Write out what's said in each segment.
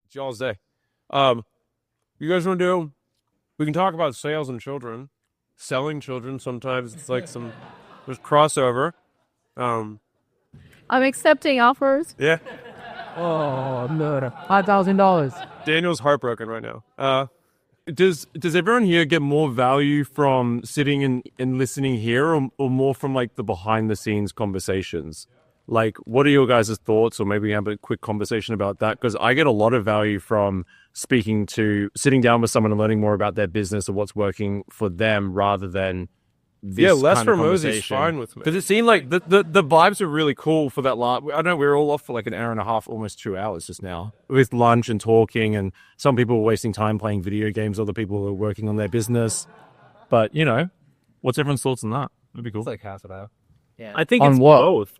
It's y'all's day. You guys want to do? We can talk about sales and children, selling children. Sometimes it's like there's crossover. Um, I'm accepting offers. yeah. Oh no, $5,000. Daniel's heartbroken right now. Does everyone here get more value from sitting and listening here, or more from like the behind the scenes conversations? Like, what are your guys' thoughts, or maybe have a quick conversation about that? Because I get a lot of value from sitting down with someone and learning more about their business or what's working for them, rather than this less kind of hormozi is conversation. fine with me. Because it seemed like the vibes are really cool for that. I don't know, we were all off for like an hour and a half, almost 2 hours just now, with lunch and talking, and some people were wasting time playing video games, other people were working on their business. But, what's everyone's thoughts on that? That'd be cool. It's like half an hour. Yeah, I think On it's what? both,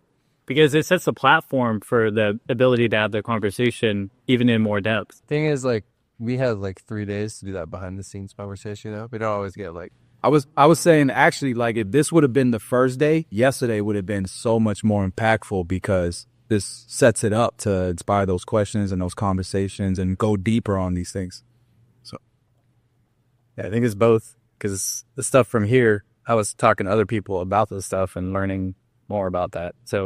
because it sets the platform for the ability to have the conversation even in more depth. Thing is, like, we had like 3 days to do that behind the scenes conversation. We don't always get like. I was saying, actually, like, if this would have been the first day, yesterday would have been so much more impactful, because this sets it up to inspire those questions and those conversations and go deeper on these things. So, Yeah, I think it's both, because the stuff from here, I was talking to other people about this stuff and learning more about that. So it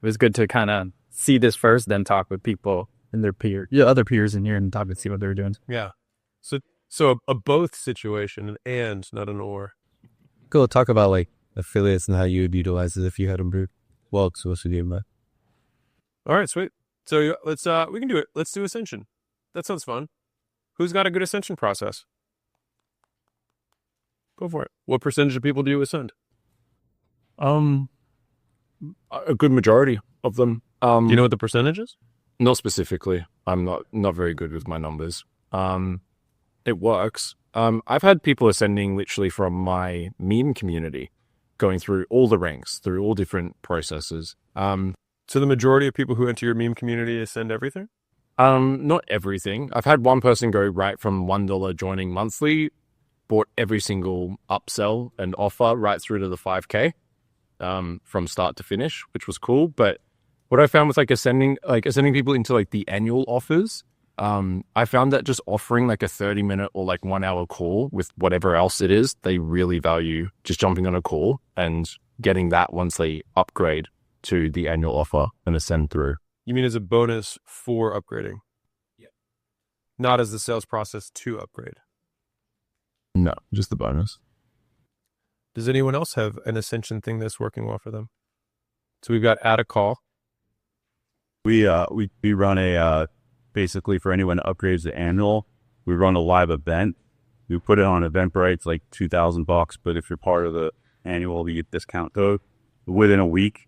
was good to kind of see this first, then talk with people and their other peers in here, and talk and see what they're doing. Yeah. So a both situation, and not an or. Go talk about like affiliates and how you would utilize it if you had them, bro. Well, so what's the but All right, sweet. So we can do it. Let's do Ascension. That sounds fun. Who's got a good Ascension process? Go for it. What percentage of people do you ascend? A good majority of them. Do you know what the percentage is? Not specifically. I'm not very good with my numbers. It works. I've had people ascending literally from my meme community, going through all the ranks, through all different processes. So the majority of people who enter your meme community ascend everything? Not everything. I've had one person go right from $1 joining monthly, bought every single upsell and offer right through to the 5K, from start to finish, which was cool. But what I found with ascending people into like the annual offers, I found that just offering like a 30-minute or like 1 hour call with whatever else it is, they really value just jumping on a call and getting that once they upgrade to the annual offer and ascend through. You mean as a bonus for upgrading? Yeah. Not as the sales process to upgrade? No, just the bonus. Does anyone else have an Ascension thing that's working well for them? So we've got add a call. We run a basically, for anyone that upgrades the annual, we run a live event. We put it on Eventbrite. It's like $2,000, but if you're part of the annual, you get discount code. Within a week,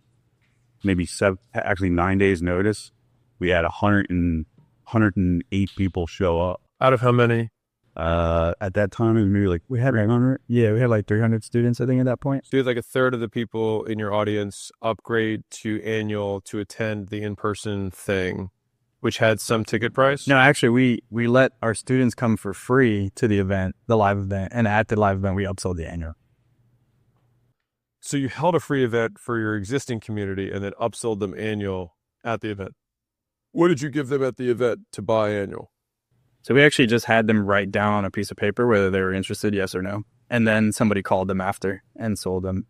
maybe 9 days notice, we had 108 people show up. Out of how many? At that time, it was maybe like we had 300. Yeah, we had like 300 students, I think, at that point. So you had like a third of the people in your audience upgrade to annual to attend the in-person thing, which had some ticket price? No, actually, we let our students come for free to the event, the live event, and at the live event, we upsold the annual. So you held a free event for your existing community and then upsold them annual at the event. What did you give them at the event to buy annual? So we actually just had them write down on a piece of paper whether they were interested, yes or no. And then somebody called them after and sold them.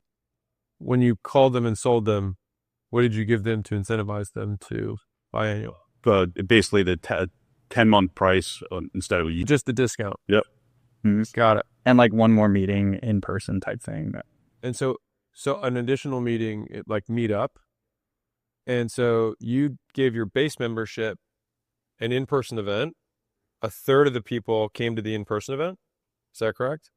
When you called them and sold them, what did you give them to incentivize them to buy annual? Basically the 10-month price instead of a year. Just the discount. Yep. Mm-hmm. Got it. And like one more meeting in person type thing. And so an additional meeting, like meetup. And so you gave your base membership an in-person event. A third of the people came to the in-person event. Is that correct?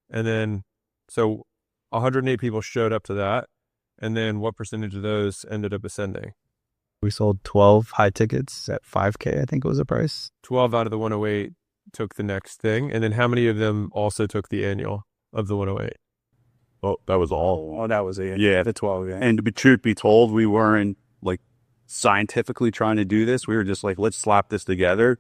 And then, so 108 people showed up to that. And then what percentage of those ended up ascending? We sold 12 high tickets at 5K, I think was the price. 12 out of the 108 took the next thing. And then how many of them also took the annual of the 108? Oh, that was all. Oh, that was it. Yeah. The 12, yeah. And truth be told, we weren't like scientifically trying to do this. We were just like, let's slap this together.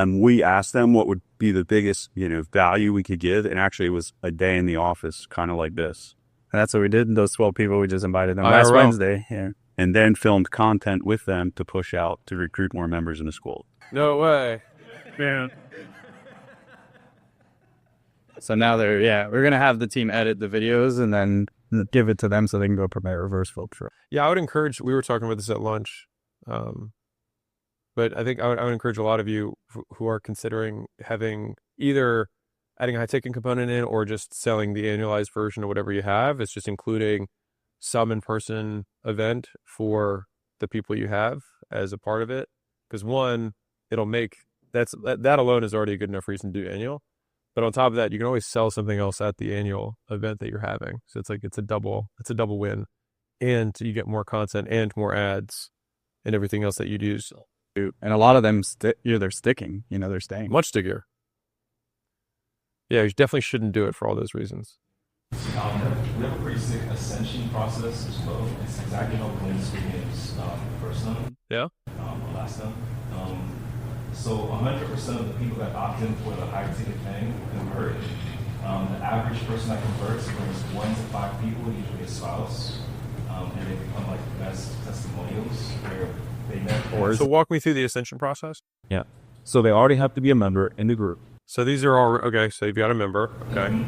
We asked them what would be the biggest, value we could give. And actually it was a day in the office, kind of like this. And that's what we did. Those 12 people, we just invited them IRL. last Wednesday. Yeah. And then filmed content with them to push out to recruit more members in the school. No way. Man. So now we're going to have the team edit the videos and then give it to them so they can go promote reverse filter. Yeah, I would encourage, we were talking about this at lunch, but I think I would encourage a lot of you who are considering having either adding a high ticket component in or just selling the annualized version of whatever you have. It's just including some in-person event for the people you have as a part of it. Because one, it'll make, that alone is already a good enough reason to do annual. But on top of that, you can always sell something else at the annual event that you're having. So it's like, it's a double win. And you get more content and more ads and everything else that you do. And a lot of them, they're sticking, they're staying. Much stickier. Yeah, you definitely shouldn't do it for all those reasons. We have a pretty sick ascension process as well. It's exactly how we win School games first time. Yeah. Or last time. So 100% of the people that opt in for the high ticket thing convert. The average person that converts brings 1 to 5 people, usually a spouse, and they become like the best testimonials where they never. So walk me through the ascension process. Yeah. So they already have to be a member in the group. So these are all, okay, so you've got a member. Okay.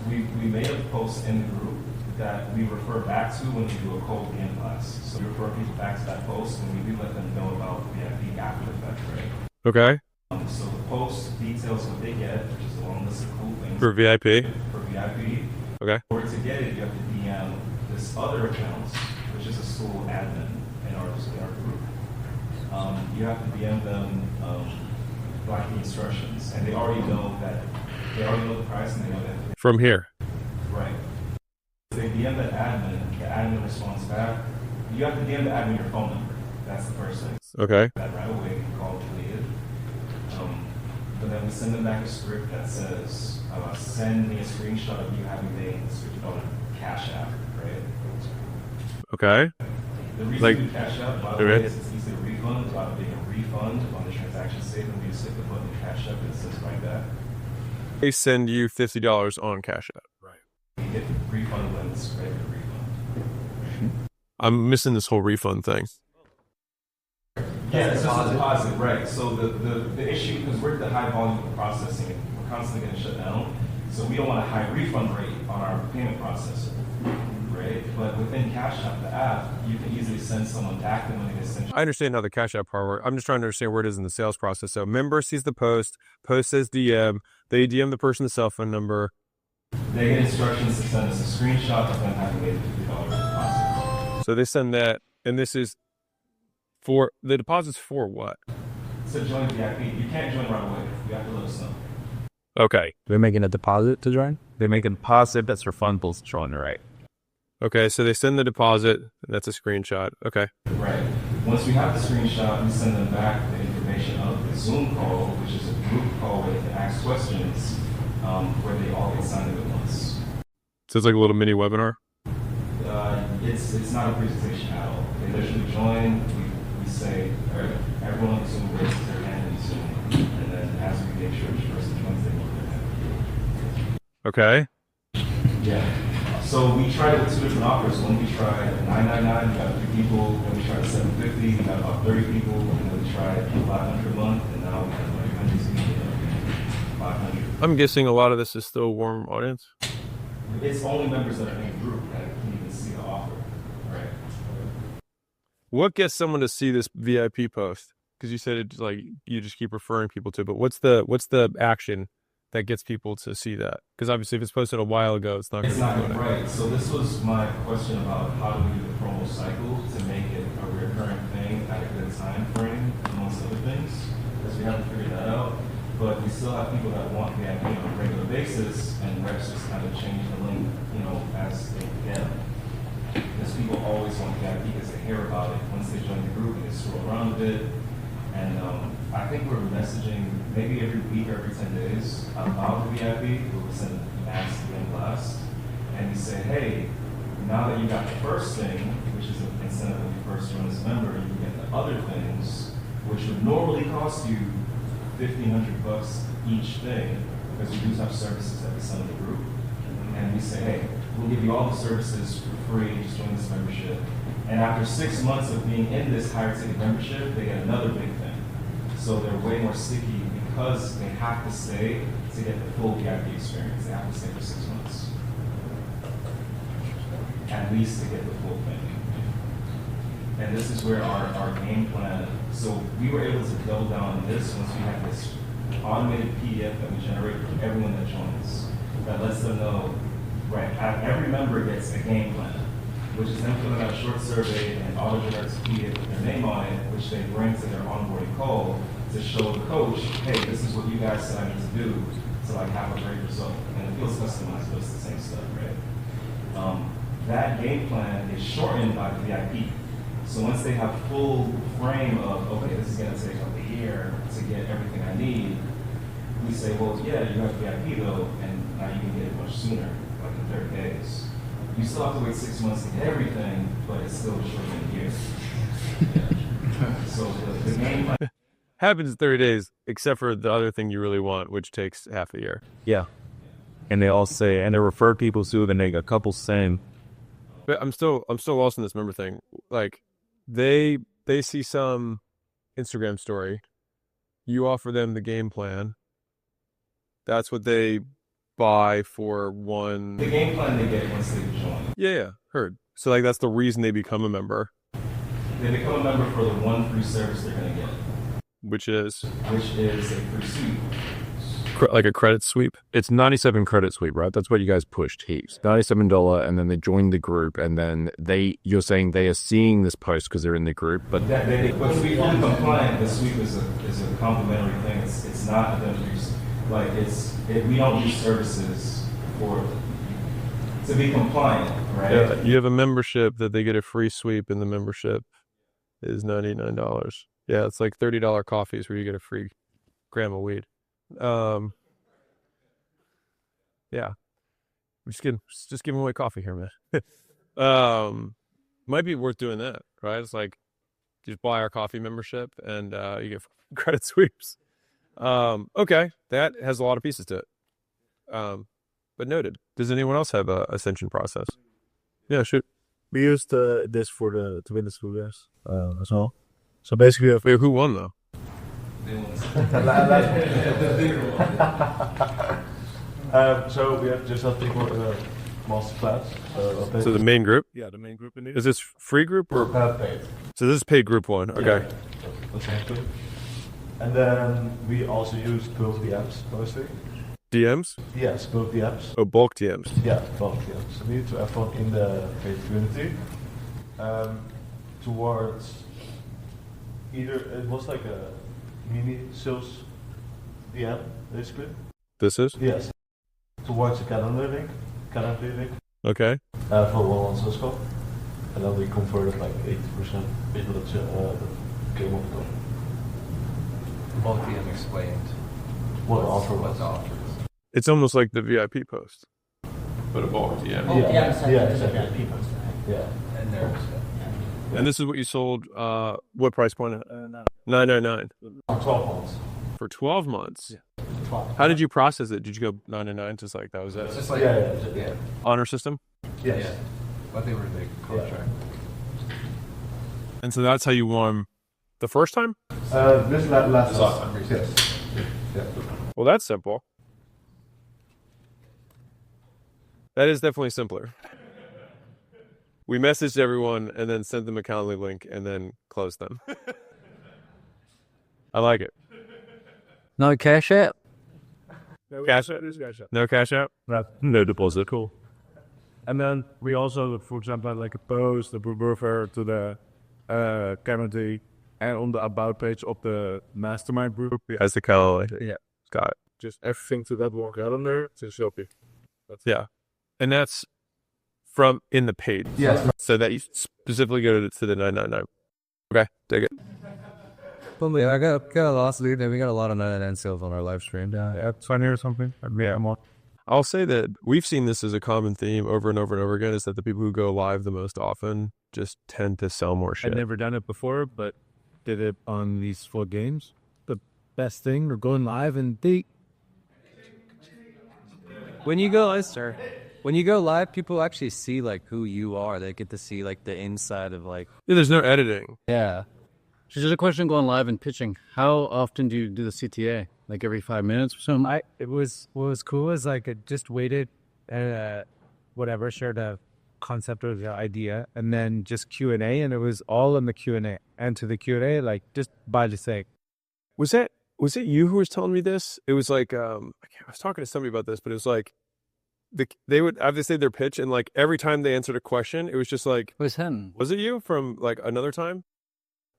We made a post in the group that we refer back to when we do a cold game class. So we refer people back to that post and we do let them know about VIP after the fact, right? Okay. So the post details what they get, which is a long list of cool things. For VIP. For VIP. Okay. In order to get it, you have to DM this other account, which is a Skool admin in our group. You have to DM them like the instructions, and they already know the price and they know that. From here. Right. If they DM the admin responds back. You have to DM the admin your phone number. That's the first thing. Okay. That right away we call deleted. But then we send them back a script that says, send me a screenshot of you having made $50 Cash App, right? Okay. The reason we do Cash App, by the way, is it's easy to refund. Without being a refund on the transaction statement, we just hit the button Cash App and it says right back. They send you $50 on Cash App. Right. You hit refund when it's ready to refund. I'm missing this whole refund thing. Yeah, it's just a deposit, right. So the issue, because we're at the high volume of processing, we're constantly getting shut down. So we don't want a high refund rate on our payment processor, right? But within Cash App, the app, you can easily send someone back the money they sent you. I understand how the Cash App part works. I'm just trying to understand where it is in the sales process. So member sees the post says DM, they DM the person the cell phone number. They get instructions to send us a screenshot of them having made a $50 deposit. So they send that, and this is for, the deposit's for what? So join VIP. You can't join right away. You have to let us know. Okay. They're making a deposit to join? They make a deposit that's refundable to join, right? Okay, so they send the deposit, that's a screenshot. Okay. Right. Once we have the screenshot, we send them back the information of the Zoom call, which is a group call where they can ask questions, where they all get signed in at once. So it's like a little mini webinar? It's not a presentation at all. They literally join, we say, all right, everyone on Zoom raises their hand in Zoom, and then as we make sure each person joins, they look their hand. Okay. Yeah. So we tried it with 2 different offers. One we tried $9.99, we got 3 people, then we tried $7.50, we got about 30 people, and then we tried $500 a month, and now we have like 100 people, 500. I'm guessing a lot of this is still a warm audience. It's only members that are in the group that can even see the offer, right? What gets someone to see this VIP post? Because you said it's like you just keep referring people to it, but what's the action that gets people to see that? Because obviously if it's posted a while ago, it's not going to be right. So this was my question about how do we do the promo cycle to make it a recurring thing at a good time frame, amongst other things, because we haven't figured that out. But we still have people that want VIP on a regular basis, and reps just kind of change the link, as they get. Because people always want VIP because they hear about it once they join the group and they scroll around a bit. And I think we're messaging maybe every week or every 10 days about the VIP. We'll send ads to them blast. And we say, hey, now that you got the first thing, which is an incentive when you first join as a member, you can get the other things, which would normally cost you $1,500 each thing, because we do have services that we send to the group. And we say, hey, we'll give you all the services for free, just join this membership. And after 6 months of being in this higher ticket membership, they get another big thing. So they're way more sticky because they have to stay to get the full VIP experience. They have to stay for 6 months. At least to get the full thing. And this is where our game plan, so we were able to double down on this once we had this automated PDF that we generate for everyone that joins. That lets them know, right, every member gets a game plan, which is them filling out a short survey and auto-generates a PDF with their name on it, which they bring to their onboarding call to show the coach, hey, this is what you guys said I need to do to like have a great result. And it feels customized, but it's the same stuff, right? That game plan is shortened by VIP. So once they have full frame of, okay, this is gonna take up a year to get everything I need, we say, well, yeah, you have VIP though, and now you can get it much sooner, like in 30 days. You still have to wait 6 months to get everything, but it's still shorter than a year. Yeah. So the game plan Happens in 30 days, except for the other thing you really want, which takes half a year. Yeah. And they all say, and they refer people to, then they a couple same. But I'm still lost in this member thing. Like, they see some Instagram story, you offer them the game plan. That's what they buy for one. The game plan they get once they join. Yeah, heard. So like that's the reason they become a member. They become a member for the one free service they're gonna get, which is a free sweep. Like a credit sweep. It's 97 credit sweep, right? That's what you guys pushed heaps. $97, and then they join the group, and then you're saying they are seeing this post because they're in the group, but to be fully compliant, the sweep is a complimentary thing. It's not them like we don't use services for to be compliant, right? Yeah, you have a membership that they get a free sweep, and the membership is $99. Yeah, it's like $30 coffees where you get a free gram of weed. Yeah, just giving away coffee here, man. Might be worth doing that, right? It's like you just buy our coffee membership and you get credit sweeps. Okay, that has a lot of pieces to it. But noted. Does anyone else have a ascension process? Yeah, shoot. We used this to win the Skool as well. So basically, wait, who won though? So we have just people master class. So the main group? Yeah, the main group indeed. Is this free group or paid? So this is paid group one. Okay. Yeah, that's actually. And then we also use both the apps mostly. DMs? Yes, both the apps. Oh, bulk DMs. Yeah, bulk DMs. So we need to have fun in the paid community. Towards either it was like a mini sales DM basically. This is? Yes. Towards the calendar link. Okay. For one sales call. And then we converted like 80% people that came up with Bulk DM explained what offer what's was. offered. It's almost like the VIP post. But a bulk DM. Exactly. Yeah. And there's And this is what you sold, what price point? $9.99. 12 months. For 12 months? Yeah. 12. How did you process it? Did you go $9.99? Just like that was it? It's just like Yeah. Honor system? Yes. Yeah. But they were the contract. And so that's how you won the first time? This last time. Yes. Yeah. Well, that's simple. That is definitely simpler. We messaged everyone and then sent them a Calendly link and then closed them. I like it. No cash app? Cash out? No cash out? No deposit. Cool. And then we also, for example, had like a post, a refer to the community, and on the about page of the mastermind group. As the Calendly. Yeah. Got it. Just everything to that one calendar to show you. Yeah. And that's from in the paid. Yes. So that you specifically go to the 999. Okay, take it. But yeah, I got a lost lead, and we got a lot of 99 sales on our live stream. Yeah, 20 or something. Yeah, more. I'll say that we've seen this as a common theme over and over and over again, is that the people who go live the most often just tend to sell more shit. I've never done it before, but did it on these 4 games. The best thing, they're going live and When you go live, people actually see like who you are. They get to see like the inside of like. Yeah, there's no editing. Yeah. So just a question going live and pitching. How often do you do the CTA? Like every 5 minutes or something? What was cool is like I just waited and whatever, shared a concept or the idea, and then just Q&A, and it was all in the Q&A. And to the Q&A, like just by the sake. Was it you who was telling me this? It was like I was talking to somebody about this, but it was like they would have to say their pitch, and like every time they answered a question, it was just like, It was him. was it you from like another time?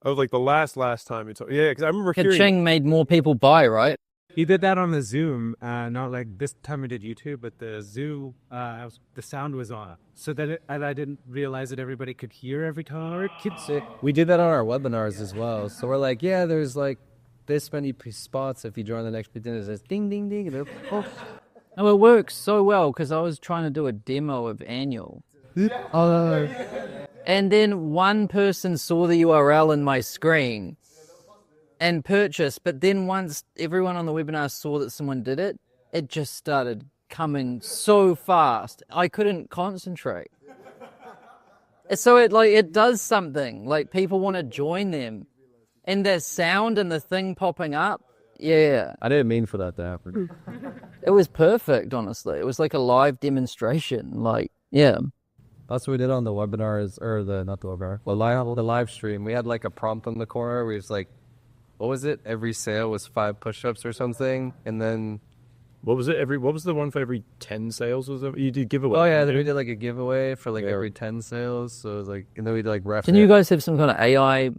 Oh, like the last time you told. Yeah, because I remember hearing. Pitching made more people buy, right? He did that on the Zoom, not like this time we did YouTube, but the Zoom, the sound was on. So that and I didn't realize that everybody could hear every time. We did that on our webinars as well. So we're like, yeah, there's like this many spots. If you join the next meeting, it says ding, ding, ding. And oh. No, it works so well because I was trying to do a demo of Annual. And then one person saw the URL in my screen and purchased, but then once everyone on the webinar saw that someone did it, it just started coming so fast. I couldn't concentrate. So it does something. Like people want to join them. And the sound and the thing popping up, yeah. I didn't mean for that to happen. It was perfect, honestly. It was like a live demonstration. Like, yeah. That's what we did on the webinars, or not the webinar, the live stream. We had like a prompt in the corner where it was like, what was it? Every sale was 5 push-ups or something, and then What was it? What was the one for every 10 sales? Was it? You did giveaway. Oh yeah, then we did like a giveaway for like every 10 sales. So it was like, and then we did like ref. Didn't you guys have some kind of AI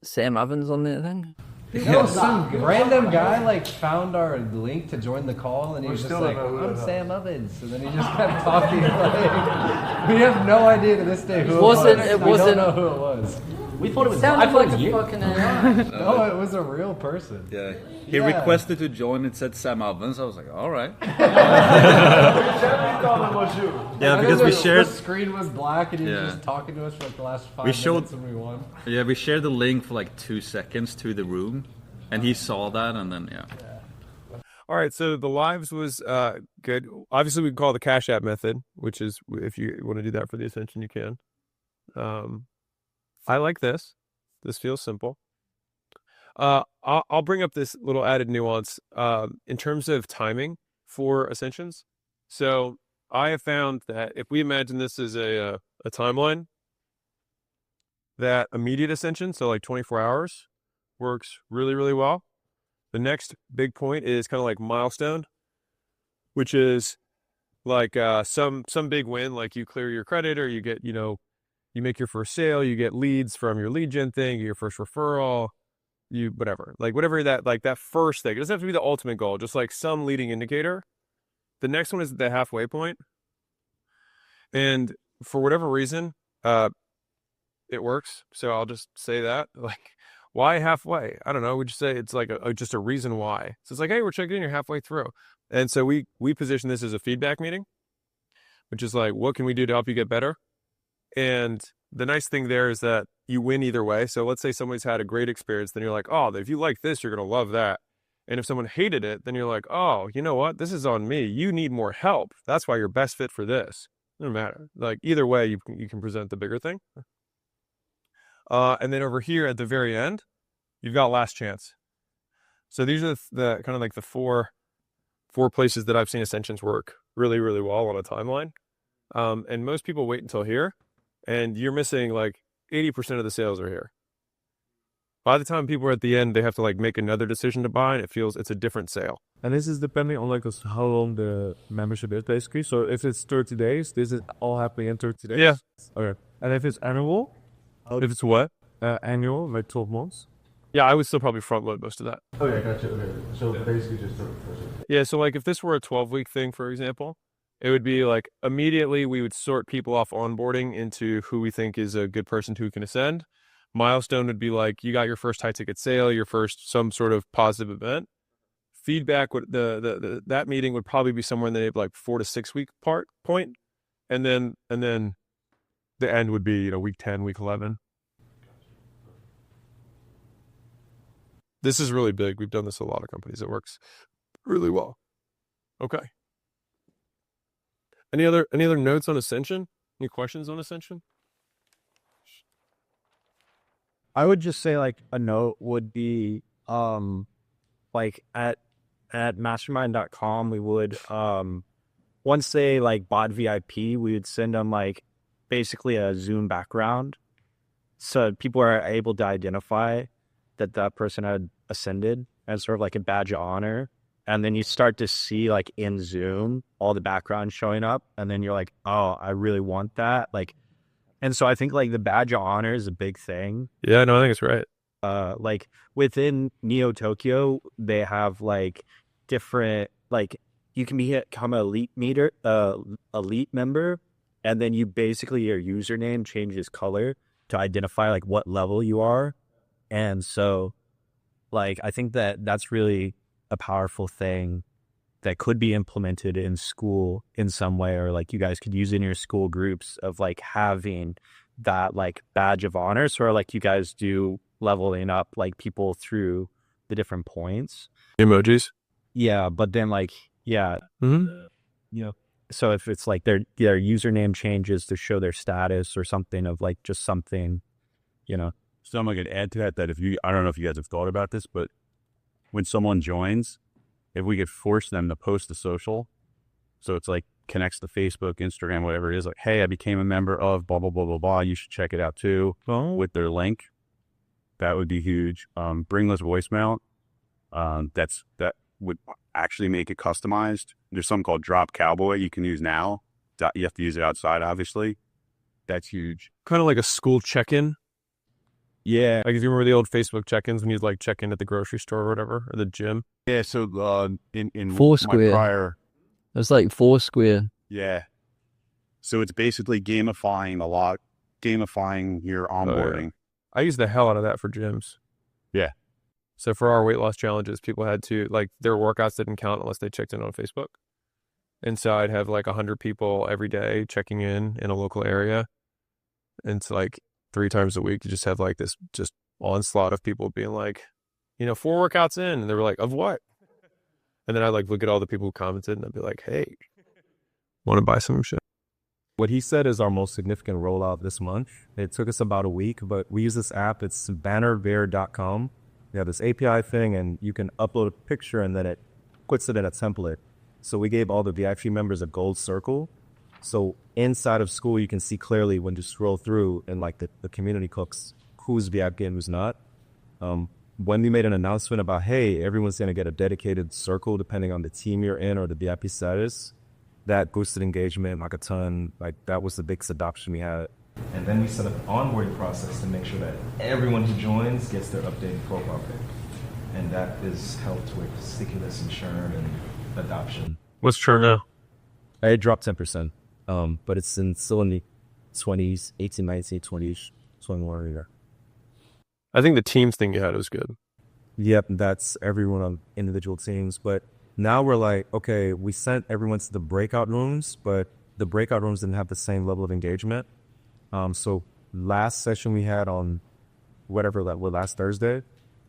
Sam Ovens on that thing? No, some random guy like found our link to join the call, and he was just like, "I'm Sam Ovens," and then he just kept talking. Like, we have no idea to this day who it was. It we wasn't. don't know who it was. We thought it was. Sounded like a fucking AI. No, it was a real person. Yeah, he requested to join. It said Sam Ovens. I was like, all right. Yeah, because we shared. The screen was black, and he was just talking to us for like the last 5 minutes, and we won. Yeah, we shared the link for like 2 seconds to the room, and he saw that, and then All right, so the lives was good. Obviously, we can call it the Cash App method, which is if you want to do that for the Ascension, you can. I like this. This feels simple. I'll bring up this little added nuance in terms of timing for Ascensions. So I have found that if we imagine this as a timeline, that immediate Ascension, so like 24 hours, works really, really well. The next big point is kind of like milestone, which is like some big win, like you clear your credit, or you get, you make your first sale, you get leads from your lead gen thing, your first referral, whatever that first thing. It doesn't have to be the ultimate goal, just like some leading indicator. The next one is the halfway point. And for whatever reason, it works. So I'll just say that, like, why halfway? I don't know. We just say it's like just a reason why. So it's like, hey, we're checking in, you're halfway through. And so we position this as a feedback meeting, which is like, what can we do to help you get better? And the nice thing there is that you win either way. So let's say somebody's had a great experience, then you're like, oh, if you like this, you're going to love that. And if someone hated it, then you're like, oh, you know what? This is on me. You need more help. That's why you're best fit for this. Doesn't matter. Like either way, you can present the bigger thing. And then over here at the very end, you've got last chance. So these are the kind of like the four places that I've seen Ascensions work really, really well on a timeline. And most people wait until here, and you're missing like 80% of the sales are here. By the time people are at the end, they have to like make another decision to buy, and it's a different sale. And this is depending on like how long the membership is, basically. So if it's 30 days, this is all happening in 30 days. Yeah. Okay. And if it's annual, if it's what? Annual, like 12 months. Yeah, I would still probably front load most of that. Okay, gotcha. Okay. So basically just 30%. Yeah, so like if this were a 12-week thing, for example, it would be like immediately we would sort people off onboarding into who we think is a good person who can ascend. Milestone would be like you got your first high ticket sale, your first some sort of positive event. Feedback would that meeting would probably be somewhere in the like 4 to 6 week point, and then the end would be week 10, week 11. This is really big. We've done this with a lot of companies. It works really well. Okay. Any other notes on Ascension? Any questions on Ascension? I would just say like a note would be like at mastermind.com we would once they like bought VIP, we would send them like basically a Zoom background so people are able to identify that person had ascended as sort of like a badge of honor. And then you start to see like in Zoom all the background showing up, and then you're like, oh, I really want that. Like, and so I think like the badge of honor is a big thing. Yeah, no, I think it's right. Like within Neo Tokyo, they have like different like you can become an elite member, and then you basically your username changes color to identify like what level you are. And so like I think that's really a powerful thing that could be implemented in Skool in some way, or like you guys could use in your school groups of like having that like badge of honor, sort of like you guys do leveling up like people through the different points. Emojis. Yeah, but then like you know, so if it's like their username changes to show their status or something of like just something, you know. Something I could add to that if I don't know if you guys have thought about this, but when someone joins, if we could force them to post the social, so it's like connects to Facebook, Instagram, whatever it is, like, hey, I became a member of blah, blah, blah, blah, blah. You should check it out too with their link. That would be huge. Bringless voicemail. That would actually make it customized. There's something called Drop Cowboy you can use now. You have to use it outside, obviously. That's huge. Kind of like a school check-in. Yeah. Like if you remember the old Facebook check-ins when you'd like check in at the grocery store or whatever, or the gym. Yeah, so in Foursquare. my prior... It was like Foursquare. Yeah. So it's basically gamifying your onboarding. Oh, yeah. I use the hell out of that for gyms. Yeah. So for our weight loss challenges, people had to, like, their workouts didn't count unless they checked in on Facebook. And so I'd have like 100 people every day checking in a local area. And it's like 3 times a week, you just have like this just onslaught of people being like, 4 workouts in. And they were like, of what? And then I like look at all the people who commented and I'd be like, hey, want to buy some shit? What he said is our most significant rollout this month. It took us about a week, but we use this app. It's bannerbear.com. They have this API thing, and you can upload a picture, and then it puts it in a template. So we gave all the VIP members a gold circle. So inside of Skool, you can see clearly when you scroll through and like the community cooks who's VIP and who's not. When we made an announcement about, hey, everyone's going to get a dedicated circle depending on the team you're in or the VIP status, that boosted engagement like a ton. Like that was the biggest adoption we had. And then we set up an onboarding process to make sure that everyone who joins gets their updated profile pic. And that has helped with stickiness and churn and adoption. What's churn now? It dropped 10%. But it's still in the 20s, 18, 19, 20s, 21 year. I think the teams thing you had was good. Yep, that's everyone on individual teams. But now we're like, okay, we sent everyone to the breakout rooms, but the breakout rooms didn't have the same level of engagement. So last session we had on whatever that was last Thursday,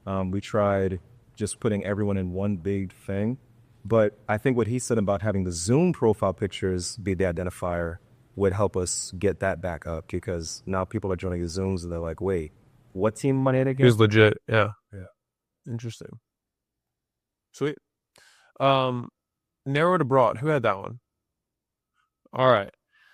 we tried just putting everyone in one big thing. But I think what he said about having the Zoom profile pictures be the identifier would help us get that back up, because now people are joining the Zooms and they're like, wait, what team am I in again? He was legit. Yeah. Yeah. Interesting. Sweet. Narrow to broad. Who had that one? All right.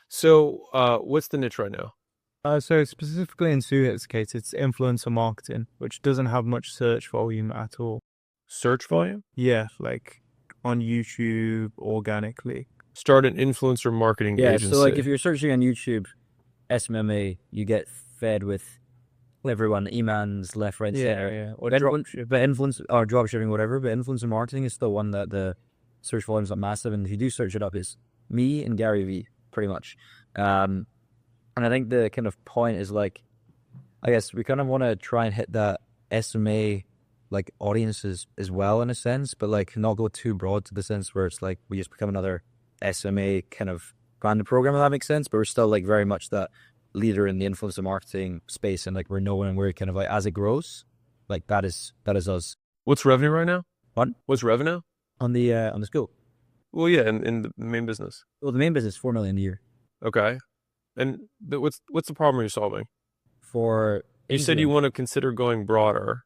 So what's the niche right now? So specifically in Suhit's case, it's influencer marketing, which doesn't have much search volume at all. Search volume? Yeah, like on YouTube organically. Start an influencer marketing agency. So like if you're searching on YouTube, SMMA, you get fed with everyone, emails left, right, center. Yeah. Or But influence or dropshipping, whatever. But influencer marketing is the one that the search volume is not massive, and if you do search it up, it's me and Gary V, pretty much. And I think the kind of point is like, I guess we kind of want to try and hit that SMA like audiences as well in a sense, but like not go too broad to the sense where it's like we just become another SMA kind of branded program, if that makes sense. But we're still like very much that leader in the influencer marketing space, and like we're known and we're kind of like as it grows, like that is us. What's revenue right now? What? What's revenue? On the Skool. Well, yeah, in the main business. Well, the main business is 4 million a year. Okay. And what's the problem you're solving? For You said you want to consider going broader.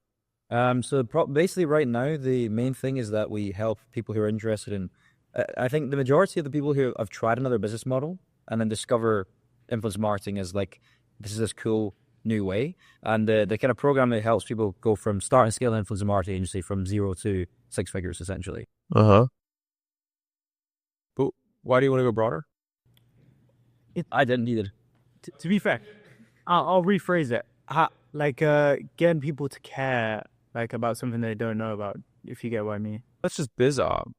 So basically right now, the main thing is that we help people who are interested in, I think the majority of the people who have tried another business model and then discover influence marketing as like, this is this cool new way. And the kind of program that helps people go from start and scale influence marketing agency from 0 to 6 figures, essentially. Uh-huh. But why do you want to go broader? I didn't either. To be fair, I'll rephrase it. Getting people to care like about something they don't know about, if you get what I mean. That's just biz op.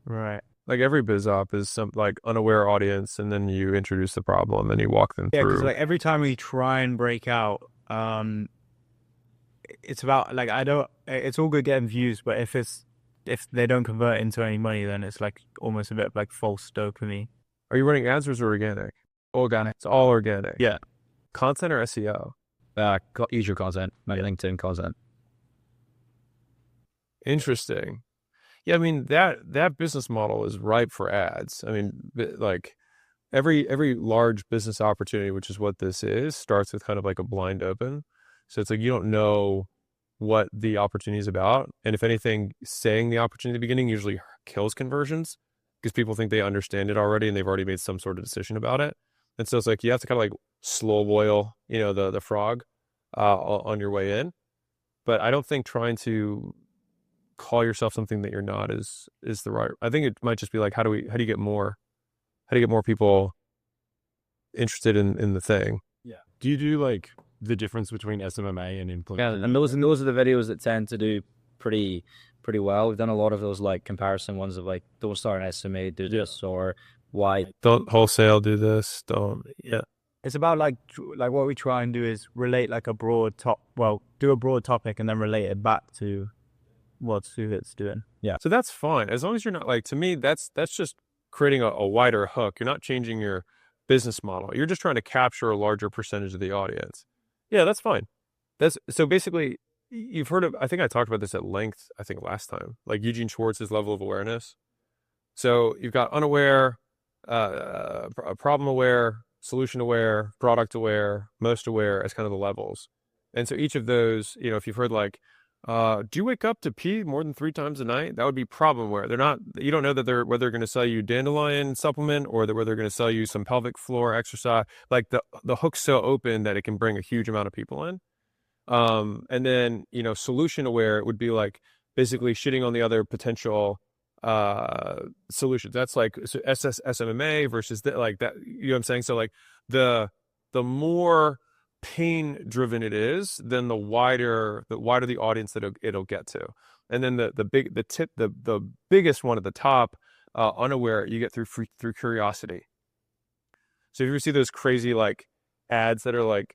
Right. Like every biz op is some like unaware audience, and then you introduce the problem and you walk them Yeah, because through. like every time we try and break out, it's about like it's all good getting views, but if they don't convert into any money, then it's like almost a bit of like false dopamine. Are you running ads or is it organic? Organic. It's all organic. Yeah. Content or SEO? Use your content, my LinkedIn content. Interesting. Yeah, I mean that business model is ripe for ads. I mean, like every large business opportunity, which is what this is, starts with kind of like a blind open. So it's like you don't know what the opportunity is about, and if anything, saying the opportunity at the beginning usually kills conversions because people think they understand it already and they've already made some sort of decision about it. And so it's like you have to kind of like slow boil, the frog on your way in. But I don't think trying to call yourself something that you're not is the right. I think it might just be like how do you get more people interested in the thing? Yeah. Do you do like the difference between SMMA and influence? Yeah, and those are the videos that tend to do pretty well. We've done a lot of those like comparison ones of like don't start an SMA, do this, or why don't wholesale, do this, don't. Yeah. It's about like what we try and do is relate like a broad do a broad topic and then relate it back to what Suhit's doing. Yeah. So that's fine. As long as you're not like, to me, that's just creating a wider hook. You're not changing your business model. You're just trying to capture a larger percentage of the audience. Yeah, that's fine. So basically you've heard of, I think I talked about this at length, I think last time, like Eugene Schwartz's level of awareness. So you've got unaware, problem aware, solution aware, product aware, most aware as kind of the levels. And so each of those, if you've heard like, do you wake up to pee more than 3 times a night? That would be problem aware. You don't know that whether they're going to sell you dandelion supplement or whether they're going to sell you some pelvic floor exercise. Like the hook's so open that it can bring a huge amount of people in. And then, solution aware would be like basically shitting on the other potential solutions. That's like SMMA versus like that, you know what I'm saying? So like the more pain driven it is, then the wider the audience that it'll get to. And then the biggest one at the top, unaware, you get through curiosity. So if you see those crazy like ads that are like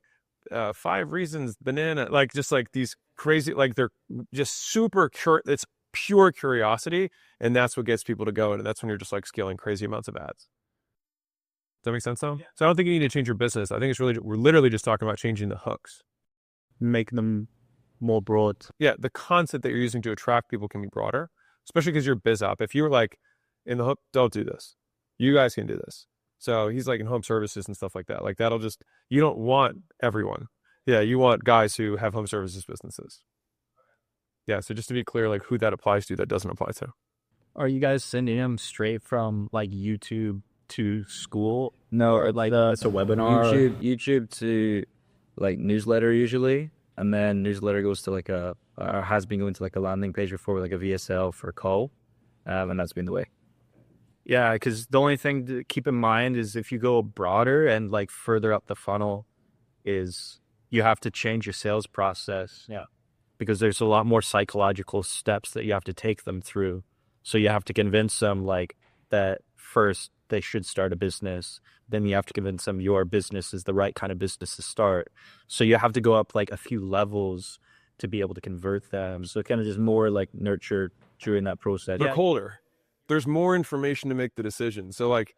5 reasons banana, like just like these crazy, like they're just super it's pure curiosity, and that's what gets people to go, and that's when you're just like scaling crazy amounts of ads. Does that make sense though? Yeah. So I don't think you need to change your business. I think we're literally just talking about changing the hooks. Make them more broad. Yeah, the concept that you're using to attract people can be broader, especially because you're biz op. If you were like in the hook, don't do this. You guys can do this. So he's like in home services and stuff like that. Like that'll just, you don't want everyone. Yeah, you want guys who have home services businesses. Yeah, so just to be clear, like who that applies to, that doesn't apply to. Are you guys sending them straight from like YouTube to Skool? No, or like it's a webinar. YouTube to like newsletter usually, and then newsletter goes to like has been going to like a landing page before, like a VSL for call, and that's been the way. Yeah, because the only thing to keep in mind is if you go broader and like further up the funnel, is you have to change your sales process. Yeah, because there's a lot more psychological steps that you have to take them through. So you have to convince them like that first they should start a business. Then you have to convince them your business is the right kind of business to start. So you have to go up like a few levels to be able to convert them. So kind of just more like nurture during that process. They're colder. There's more information to make the decision. So like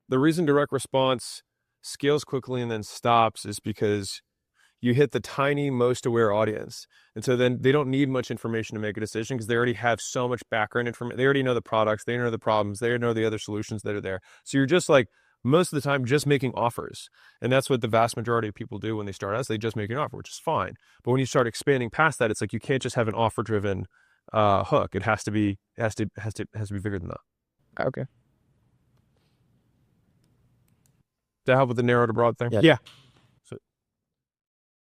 the reason direct response scales quickly and then stops is because you hit the tiny, most aware audience. And so then they don't need much information to make a decision because they already have so much background information. They already know the products, they know the problems, they know the other solutions that are there. So you're just like most of the time just making offers. And that's what the vast majority of people do when they start out. They just make an offer, which is fine. But when you start expanding past that, it's like you can't just have an offer driven hook. It has to be bigger than that. Okay. That help with the narrow to broad thing? Yeah.